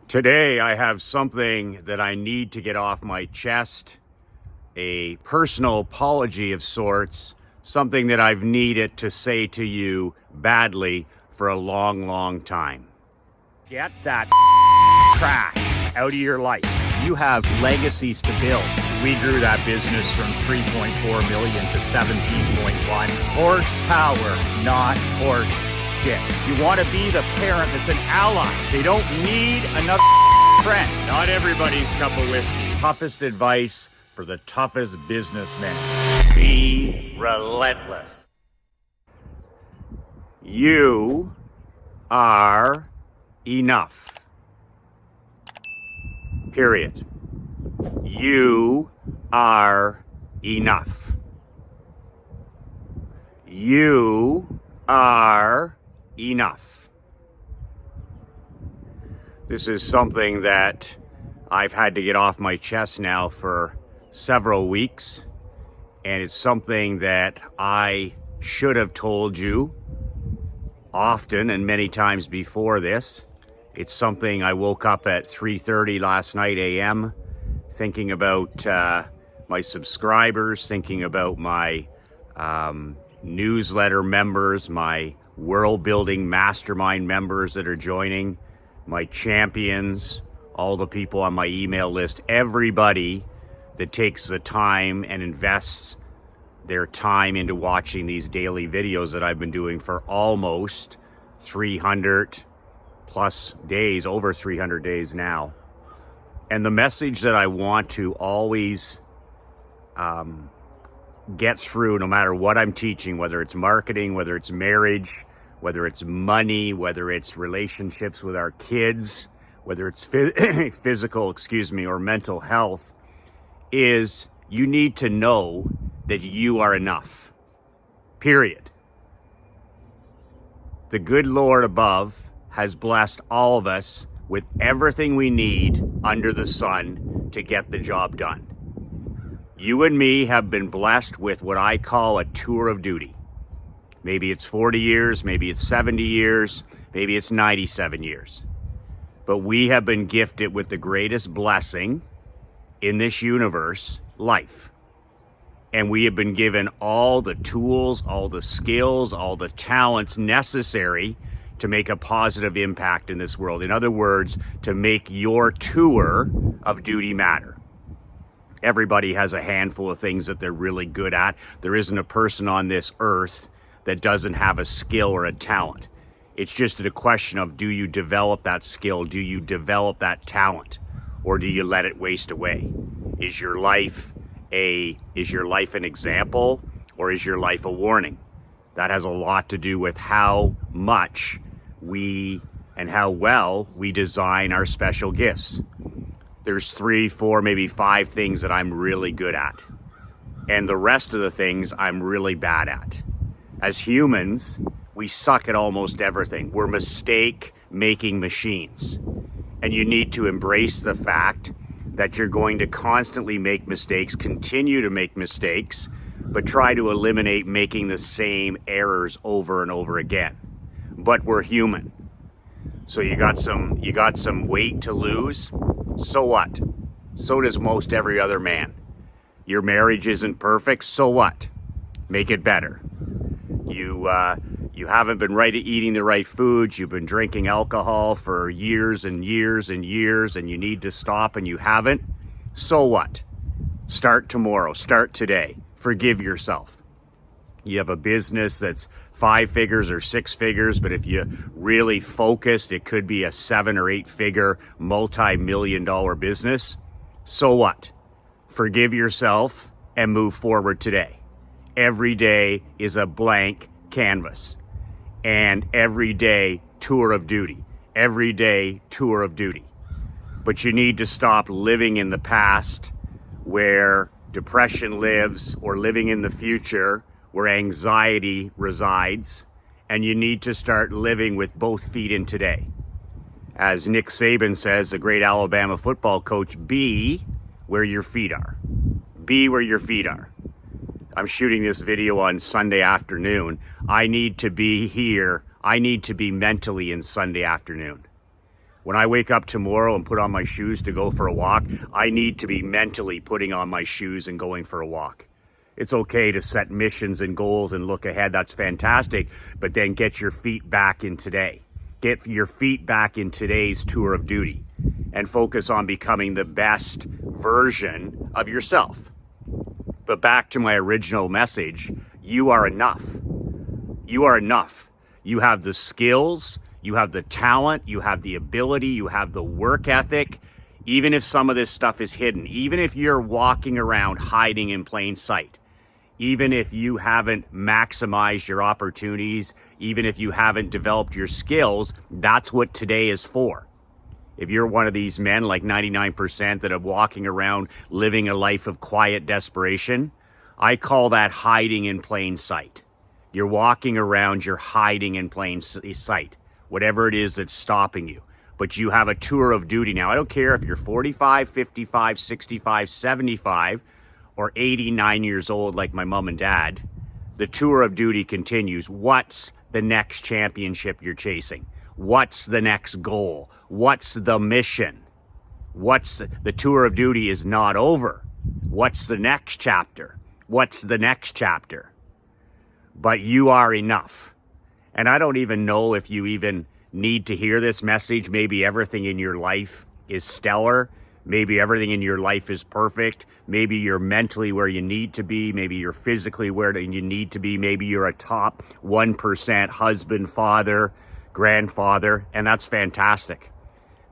Today, I have something that I need to get off my chest, a personal apology of sorts, something that I've needed to say to you badly for a long, long time. Get that trash out of your life. You have legacies to build. We grew that business from 3.4 million to 17.1. Horsepower, not horse shit. You want to be the parent that's an ally. They don't need another friend. Not everybody's cup of whiskey. Toughest advice for the toughest businessmen. Be relentless. You are enough. Period. You are enough. You are enough. This is something that I've had to get off my chest now for several weeks, and it's something that I should have told you often and many times before this. It's something I woke up at 3:30 last night a.m. thinking about my subscribers, thinking about my newsletter members, my world building mastermind members that are joining, my champions, all the people on my email list, everybody that takes the time and invests their time into watching these daily videos that I've been doing for almost 300 plus days, over 300 days now. And the message that I want to always get through, no matter what I'm teaching, whether it's marketing, whether it's marriage, whether it's money, whether it's relationships with our kids, whether it's physical, or mental health, is you need to know that you are enough. Period. The good Lord above has blessed all of us with everything we need under the sun to get the job done. You and me have been blessed with what I call a tour of duty. Maybe it's 40 years, maybe it's 70 years, maybe it's 97 years. But we have been gifted with the greatest blessing in this universe, life. And we have been given all the tools, all the skills, all the talents necessary to make a positive impact in this world. In other words, to make your tour of duty matter. Everybody has a handful of things that they're really good at. There isn't a person on this earth that doesn't have a skill or a talent. It's just a question of, do you develop that skill? Do you develop that talent? Or do you let it waste away? Is your life an example, or is your life a warning? That has a lot to do with how much we and how well we design our special gifts. There's 3, 4, maybe 5 things that I'm really good at. And the rest of the things I'm really bad at. As humans, we suck at almost everything. We're mistake-making machines. And you need to embrace the fact that you're going to constantly make mistakes, continue to make mistakes, but try to eliminate making the same errors over and over again. But we're human. So you got some weight to lose. So what? So does most every other man. Your marriage isn't perfect. So what? Make it better. You haven't been right at eating the right foods. You've been drinking alcohol for years and years and years, and you need to stop and you haven't. So what? Start tomorrow. Start today. Forgive yourself. You have a business that's 5 figures or 6 figures, but if you really focused, it could be a 7 or 8 figure, multi-million-dollar business. So what? Forgive yourself and move forward today. Every day is a blank canvas. And every day, tour of duty. Every day, tour of duty. But you need to stop living in the past where depression lives, or living in the future where anxiety resides. And you need to start living with both feet in today. As Nick Saban says, the great Alabama football coach, be where your feet are. Be where your feet are. I'm shooting this video on Sunday afternoon. I need to be here. I need to be mentally in Sunday afternoon. When I wake up tomorrow and put on my shoes to go for a walk, I need to be mentally putting on my shoes and going for a walk. It's okay to set missions and goals and look ahead. That's fantastic. But then get your feet back in today. Get your feet back in today's tour of duty and focus on becoming the best version of yourself. But back to my original message, you are enough. You are enough. You have the skills, you have the talent, you have the ability, you have the work ethic. Even if some of this stuff is hidden, even if you're walking around hiding in plain sight, even if you haven't maximized your opportunities, even if you haven't developed your skills, that's what today is for. If you're one of these men, like 99% that are walking around living a life of quiet desperation, I call that hiding in plain sight. You're walking around, you're hiding in plain sight, whatever it is that's stopping you. But you have a tour of duty now. I don't care if you're 45, 55, 65, 75, or 89 years old like my mom and dad. The tour of duty continues. What's the next championship you're chasing? What's the next goal? What's the mission? The tour of duty is not over. What's the next chapter? What's the next chapter? But you are enough. And I don't even know if you even need to hear this message. Maybe everything in your life is stellar. Maybe everything in your life is perfect. Maybe you're mentally where you need to be. Maybe you're physically where you need to be. Maybe you're a top 1% husband, father, grandfather, and that's fantastic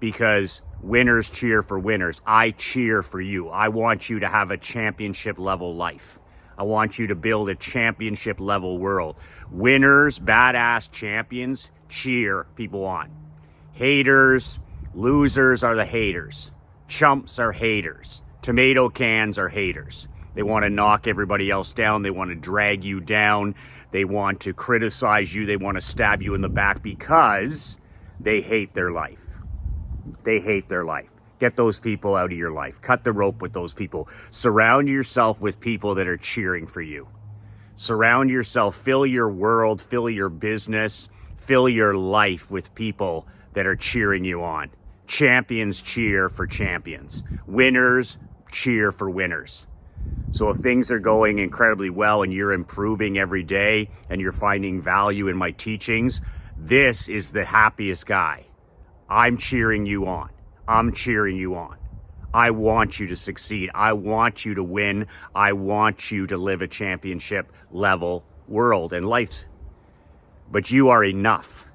because winners cheer for winners. I cheer for you. I want you to have a championship level life. I want you to build a championship level world. Winners, badass champions cheer people on. Haters, losers are the haters. Chumps are haters. Tomato cans are haters. They want to knock everybody else down. They want to drag you down. They want to criticize you. They want to stab you in the back because they hate their life. They hate their life. Get those people out of your life. Cut the rope with those people. Surround yourself with people that are cheering for you. Surround yourself, fill your world, fill your business, fill your life with people that are cheering you on. Champions cheer for champions. Winners cheer for winners. So if things are going incredibly well and you're improving every day and you're finding value in my teachings, this is the happiest guy. I'm cheering you on. I'm cheering you on. I want you to succeed. I want you to win. I want you to live a championship level world and life. But you are enough.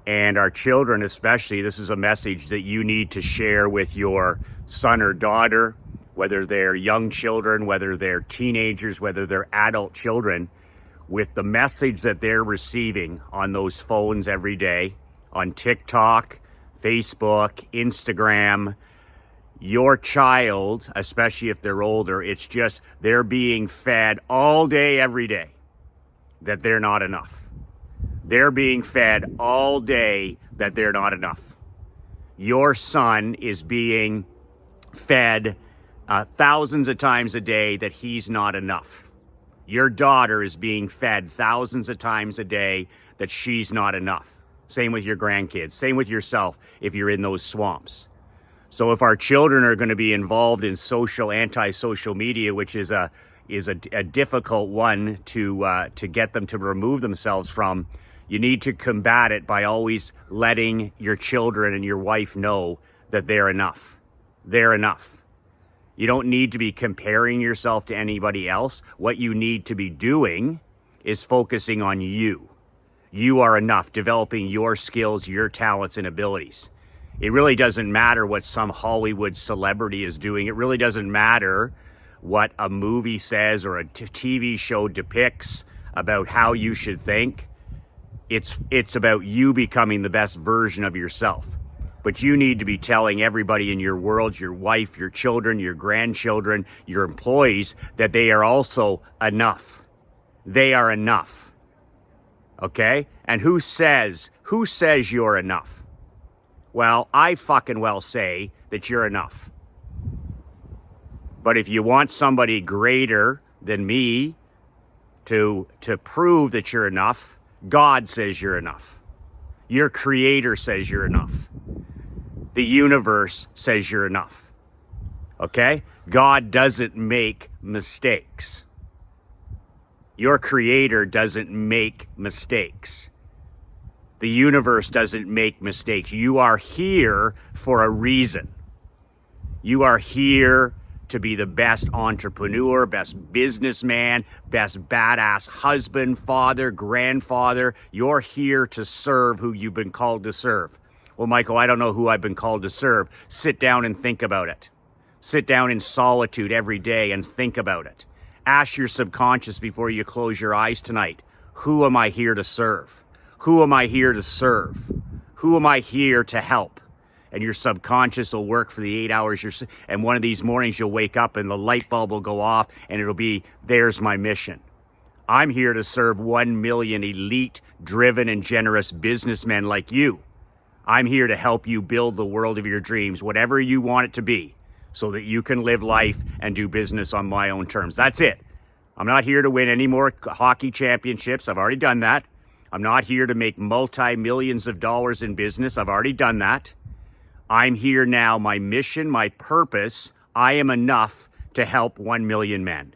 And our children especially, this is a message that you need to share with your son or daughter, whether they're young children, whether they're teenagers, whether they're adult children, with the message that they're receiving on those phones every day, on TikTok, Facebook, Instagram. Your child, especially if they're older, it's just they're being fed all day, every day, that they're not enough. They're being fed all day that they're not enough. Your son is being fed thousands of times a day that he's not enough. Your daughter is being fed thousands of times a day that she's not enough. Same with your grandkids. Same with yourself if you're in those swamps. So if our children are going to be involved in anti-social media, which is a difficult one to get them to remove themselves from, you need to combat it by always letting your children and your wife know that they're enough. They're enough. You don't need to be comparing yourself to anybody else. What you need to be doing is focusing on you. You are enough, developing your skills, your talents, and abilities. It really doesn't matter what some Hollywood celebrity is doing. It really doesn't matter what a movie says or a TV show depicts about how you should think. It's about you becoming the best version of yourself. But you need to be telling everybody in your world, your wife, your children, your grandchildren, your employees, that they are also enough. They are enough. Okay? And who says you're enough? Well, I fucking well say that you're enough. But if you want somebody greater than me to prove that you're enough, God says you're enough. Your creator says you're enough. The universe says you're enough. Okay? God doesn't make mistakes. Your creator doesn't make mistakes. The universe doesn't make mistakes. You are here for a reason. You are here to be the best entrepreneur, best businessman, best badass husband, father, grandfather. You're here to serve who you've been called to serve. Well, Michael, I don't know who I've been called to serve. Sit down and think about it. Sit down in solitude every day and think about it. Ask your subconscious before you close your eyes tonight, who am I here to serve? Who am I here to serve? Who am I here to help? And your subconscious will work for the 8 hours. And one of these mornings you'll wake up and the light bulb will go off and it'll be, there's my mission. I'm here to serve 1 million elite, driven, and generous businessmen like you. I'm here to help you build the world of your dreams, whatever you want it to be, so that you can live life and do business on my own terms. That's it. I'm not here to win any more hockey championships. I've already done that. I'm not here to make multi-millions of dollars in business. I've already done that. I'm here now. My mission, my purpose, I am enough to help 1 million men.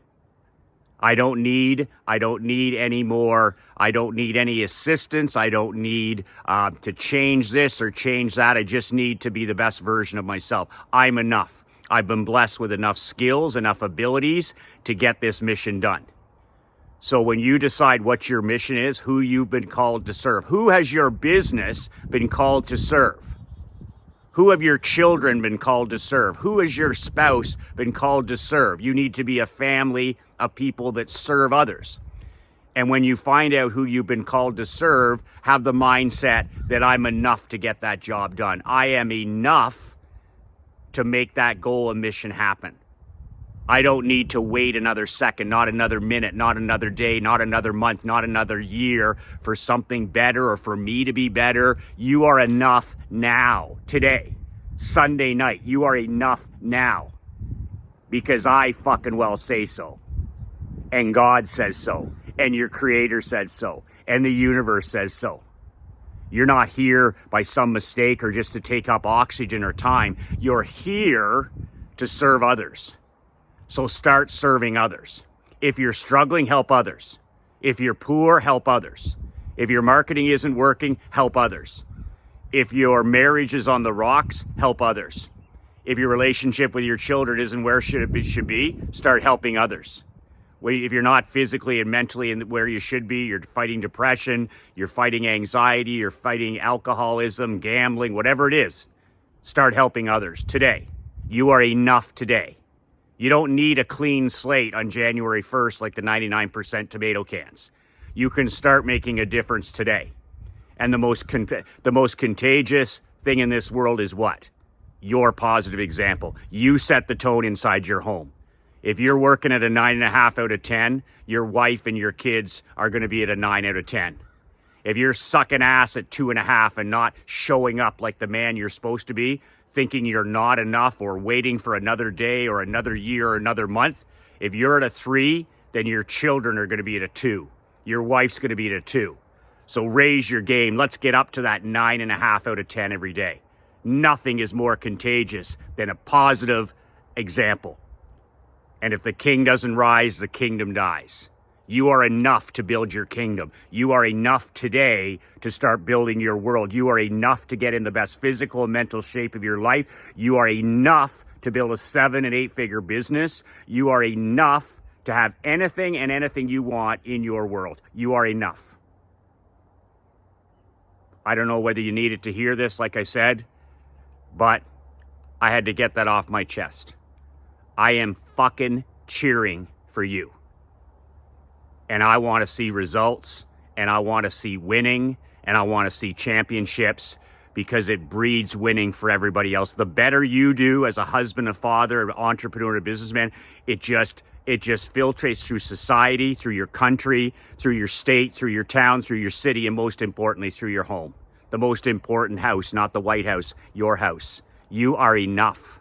I don't need any more. I don't need any assistance. I don't need to change this or change that. I just need to be the best version of myself. I'm enough. I've been blessed with enough skills, enough abilities to get this mission done. So when you decide what your mission is, who you've been called to serve, who has your business been called to serve? Who have your children been called to serve? Who has your spouse been called to serve? You need to be a family of people that serve others. And when you find out who you've been called to serve, have the mindset that I'm enough to get that job done. I am enough to make that goal and mission happen. I don't need to wait another second, not another minute, not another day, not another month, not another year for something better or for me to be better. You are enough now, today, Sunday night. You are enough now because I fucking well say so. And God says so. And your creator says so. And the universe says so. You're not here by some mistake or just to take up oxygen or time. You're here to serve others. So start serving others. If you're struggling, help others. If you're poor, help others. If your marketing isn't working, help others. If your marriage is on the rocks, help others. If your relationship with your children isn't where it should be, start helping others. If you're not physically and mentally where you should be, you're fighting depression, you're fighting anxiety, you're fighting alcoholism, gambling, whatever it is, start helping others today. You are enough today. You don't need a clean slate on January 1st like the 99% tomato cans. You can start making a difference today. And the most contagious thing in this world is what? Your positive example. You set the tone inside your home. If you're working at a 9.5 out of 10, your wife and your kids are going to be at a 9 out of 10. If you're sucking ass at 2.5 and not showing up like the man you're supposed to be, thinking you're not enough or waiting for another day or another year or another month, if you're at a 3, then your children are going to be at a 2. Your wife's going to be at a 2. So raise your game. Let's get up to that 9.5 out of 10 every day. Nothing is more contagious than a positive example. And if the king doesn't rise, the kingdom dies. You are enough to build your kingdom. You are enough today to start building your world. You are enough to get in the best physical and mental shape of your life. You are enough to build a 7 and 8 figure business. You are enough to have anything and anything you want in your world. You are enough. I don't know whether you needed to hear this, like I said, but I had to get that off my chest. I am fucking cheering for you. And I want to see results, and I want to see winning, and I want to see championships because it breeds winning for everybody else. The better you do as a husband, a father, an entrepreneur, a businessman, it just filtrates through society, through your country, through your state, through your town, through your city, and most importantly, through your home. The most important house, not the White House, your house. You are enough.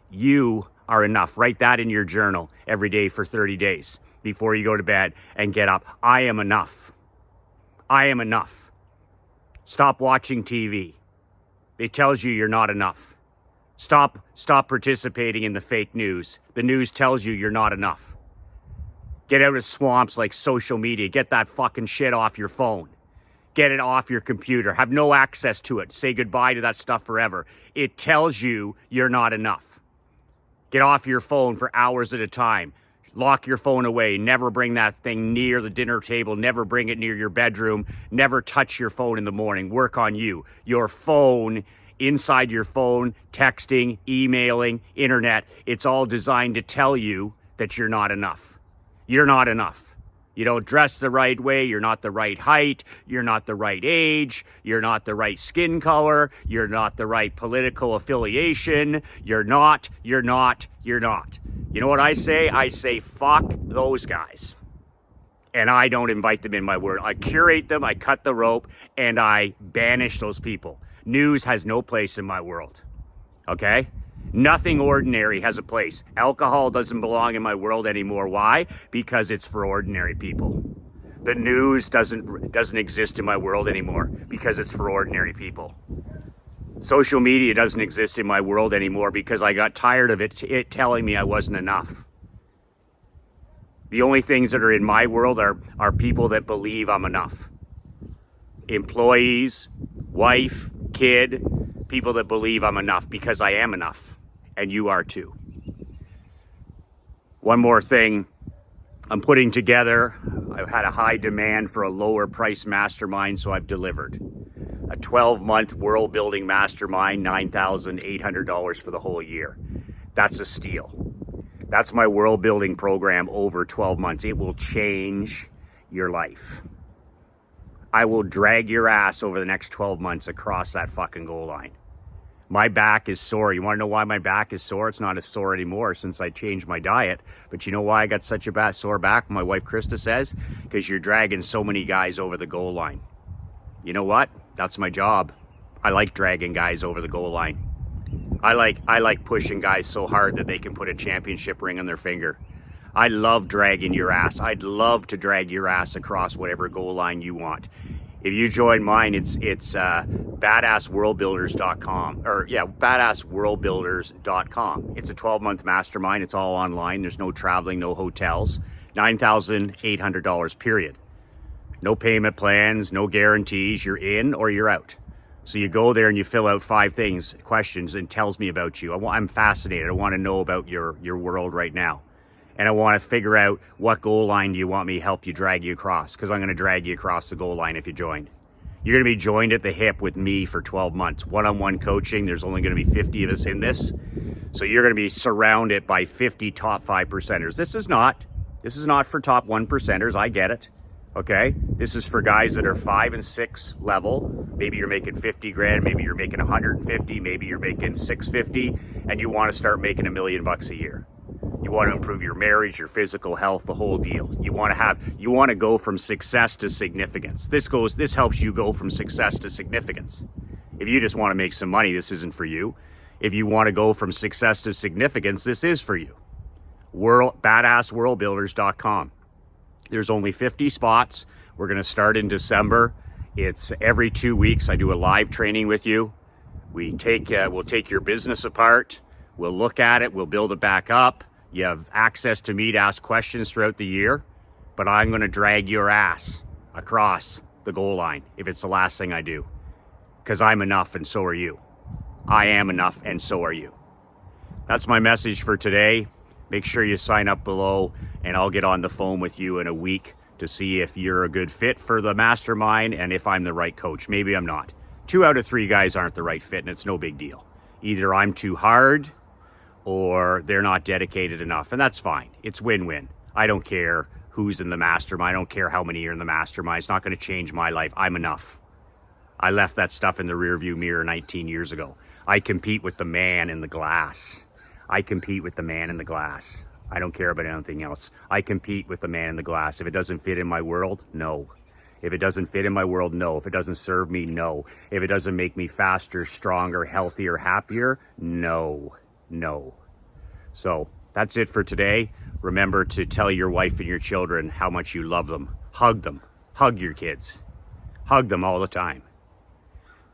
You are enough. Write that in your journal every day for 30 days. Before you go to bed and get up. I am enough. I am enough. Stop watching TV. It tells you you're not enough. Stop participating in the fake news. The news tells you you're not enough. Get out of swamps like social media. Get that fucking shit off your phone. Get it off your computer. Have no access to it. Say goodbye to that stuff forever. It tells you you're not enough. Get off your phone for hours at a time. Lock your phone away. Never bring that thing near the dinner table. Never bring it near your bedroom. Never touch your phone in the morning. Work on you. Your phone, inside your phone, texting, emailing, internet, it's all designed to tell you that you're not enough. You're not enough. You don't dress the right way. You're not the right height. You're not the right age. You're not the right skin color. You're not the right political affiliation. You're not. You know what I say? I say, fuck those guys. And I don't invite them in my world. I curate them, I cut the rope, and I banish those people. News has no place in my world. Okay? Nothing ordinary has a place. Alcohol doesn't belong in my world anymore. Why? Because it's for ordinary people. The news doesn't exist in my world anymore because it's for ordinary people. Social media doesn't exist in my world anymore because I got tired of it telling me I wasn't enough. The only things that are in my world are people that believe I'm enough. Employees, wife, kid, people that believe I'm enough because I am enough. And you are too. One more thing. I'm putting together, I've had a high demand for a lower price mastermind, so I've delivered. A 12-month world building mastermind, $9,800 for the whole year. That's a steal. That's my world building program over 12 months. It will change your life. I will drag your ass over the next 12 months across that fucking goal line. My back is sore. You want to know why my back is sore? It's not as sore anymore since I changed my diet. But you know why I got such a sore back? My wife Krista says, because you're dragging so many guys over the goal line. You know what? That's my job. I like dragging guys over the goal line. I like pushing guys so hard that they can put a championship ring on their finger. I love dragging your ass. I'd love to drag your ass across whatever goal line you want. If you join mine, it's badassworldbuilders.com badassworldbuilders.com. It's a 12-month mastermind. It's all online. There's no traveling, no hotels. $9,800, period. No payment plans, no guarantees. You're in or you're out. So you go there and you fill out 5 questions, and tells me about you. I'm fascinated. I want to know about your world right now. And I want to figure out what goal line do you want me to help you drag you across, because I'm going to drag you across the goal line if you join. You're going to be joined at the hip with me for 12 months. One-on-one coaching. There's only going to be 50 of us in this. So you're going to be surrounded by 50 top 5 percenters. This is not for top 1 percenters. I get it. Okay, this is for guys that are 5 and 6 level. Maybe you're making 50 grand, maybe you're making 150, maybe you're making 650, and you want to start making $1 million a year. You want to improve your marriage, your physical health, the whole deal. You want to go from success to significance. This helps you go from success to significance. If you just want to make some money, this isn't for you. If you want to go from success to significance, this is for you. Badassworldbuilders.com. There's only 50 spots. We're going to start in December. It's every 2 weeks. I do a live training with you. We'll take your business apart. We'll look at it. We'll build it back up. You have access to me to ask questions throughout the year, but I'm going to drag your ass across the goal line if it's the last thing I do, because I'm enough and so are you. I am enough and so are you. That's my message for today. Make sure you sign up below, and I'll get on the phone with you in a week to see if you're a good fit for the mastermind and if I'm the right coach. Maybe I'm not. 2 out of 3 guys aren't the right fit, and it's no big deal. Either I'm too hard or they're not dedicated enough, and that's fine. It's win-win. I don't care who's in the mastermind. I don't care how many are in the mastermind. It's not going to change my life. I'm enough. I left that stuff in the rearview mirror 19 years ago. I compete with the man in the glass. I compete with the man in the glass. I don't care about anything else. I compete with the man in the glass. If it doesn't fit in my world, no. If it doesn't fit in my world, no. If it doesn't serve me, no. If it doesn't make me faster, stronger, healthier, happier, no. So that's it for today. Remember to tell your wife and your children how much you love them. Hug them. Hug your kids. Hug them all the time.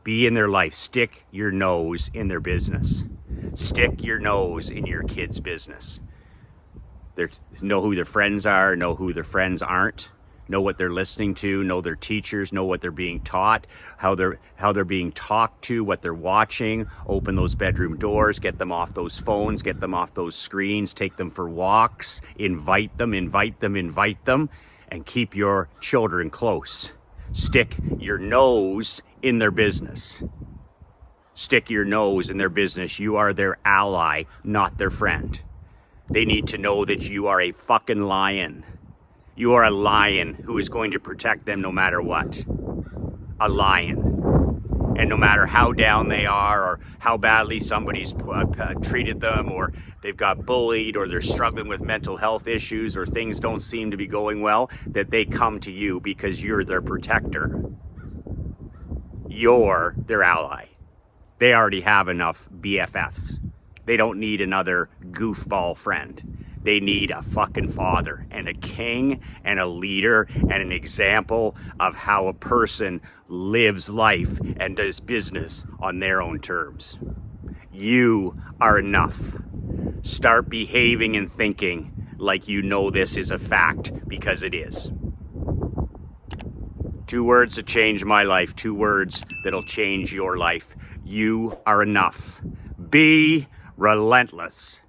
Be in their life. Stick your nose in their business. Stick your nose in your kids' business. Know who their friends are, know who their friends aren't, know what they're listening to, know their teachers, know what they're being taught, how they're being talked to, what they're watching. Open those bedroom doors, get them off those phones, get them off those screens, take them for walks, invite them, and keep your children close. Stick your nose in their business. Stick your nose in their business. You are their ally, not their friend. They need to know that you are a fucking lion. You are a lion who is going to protect them no matter what. A lion. And no matter how down they are or how badly somebody's treated them or they've got bullied or they're struggling with mental health issues or things don't seem to be going well, that they come to you because you're their protector. You're their ally. They already have enough BFFs. They don't need another goofball friend. They need a fucking father and a king and a leader and an example of how a person lives life and does business on their own terms. You are enough. Start behaving and thinking like you know this is a fact, because it is. 2 words that changed my life, 2 words that'll change your life. You are enough. Be relentless.